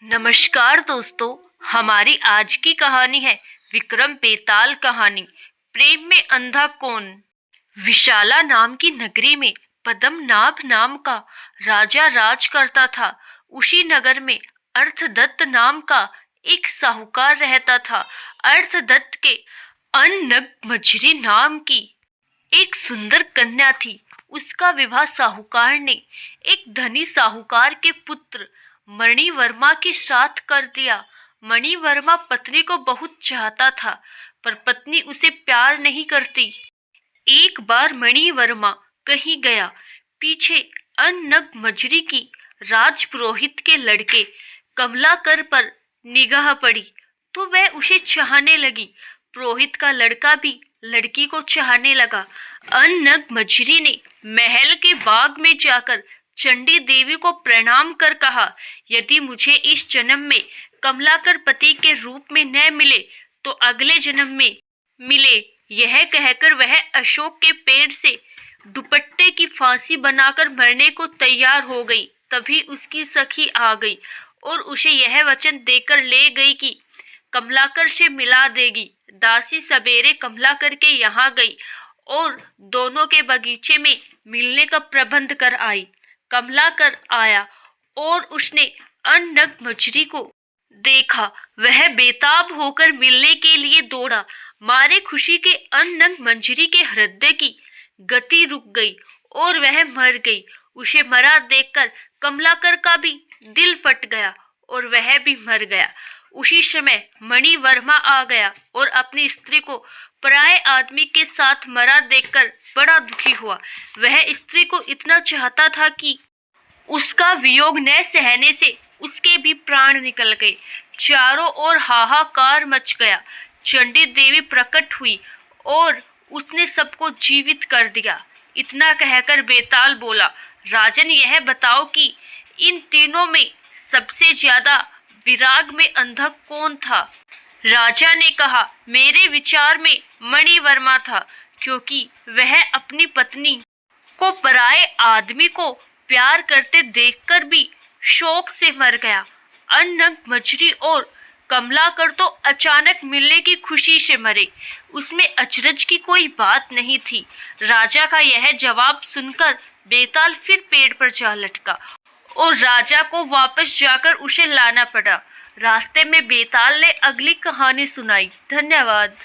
नमस्कार दोस्तों। हमारी आज की कहानी है विक्रम बेताल कहानी, प्रेम में अंधा कौन। विशाला नाम की नगरी में पद्मनाभ नाम का राजा राज करता था। उसी नगर में अर्थदत्त नाम का एक साहूकार रहता था। अर्थदत्त के अन्नगमजरी नाम की एक सुंदर कन्या थी। उसका विवाह साहूकार ने एक धनी साहूकार के पुत्र मणिवर्मा के साथ कर दिया। मणिवर्मा पत्नी को बहुत चाहता था, पर पत्नी उसे प्यार नहीं करती। एक बार मणिवर्मा कहीं गया, पीछे अन्नगमजरी की राजपुरोहित के लड़के कमलाकर पर निगाह पड़ी तो वह उसे चाहने लगी। पुरोहित का लड़का भी लड़की को चाहने लगा। अन्नगमजरी ने महल के बाग में जाकर चंडी देवी को प्रणाम कर कहा, यदि मुझे इस जन्म में कमलाकर पति के रूप में न मिले तो अगले जन्म में मिले। यह कहकर वह अशोक के पेड़ से दुपट्टे की फांसी बनाकर मरने को तैयार हो गई। तभी उसकी सखी आ गई और उसे यह वचन देकर ले गई कि कमलाकर से मिला देगी। दासी सवेरे कमलाकर के यहाँ गई और दोनों के बगीचे में मिलने का प्रबंध कर आई। कमलाकर आया और उसने अन्नगमजरी को देखा। वह बेताब होकर मिलने के लिए दौड़ा। मारे खुशी के अन्नगमजरी के हृदय की गति रुक गई और वह मर गई। उसे मरा देखकर कमलाकर का भी दिल फट गया और वह भी मर गया। उसी समय मणिवर्मा आ गया और अपनी स्त्री को पराये आदमी के साथ मरा देखकर बड़ा दुखी हुआ। वह स्त्री को इतना चाहता था कि उसका वियोग न सहने से उसके भी प्राण निकल गए। चारों ओर हाहाकार मच गया। चंडी देवी प्रकट हुई और उसने सबको जीवित कर दिया। इतना कहकर बेताल बोला, राजन यह बताओ कि इन तीनों में सबसे ज्यादा विराग में अंधा कौन था। राजा ने कहा, मेरे विचार में मणिवर्मा था, क्योंकि वह अपनी पत्नी को पराये आदमी को प्यार करते देखकर भी शोक से मर गया। अन्नगमजरी और कमलाकर तो अचानक मिलने की खुशी से मरे। उसमें अचरज की कोई बात नहीं थी। राजा का यह जवाब सुनकर बेताल फिर पेड़ पर जा लटका और राजा को वापस जाकर उसे लाना पड़ा। रास्ते में बेताल ने अगली कहानी सुनाई। धन्यवाद।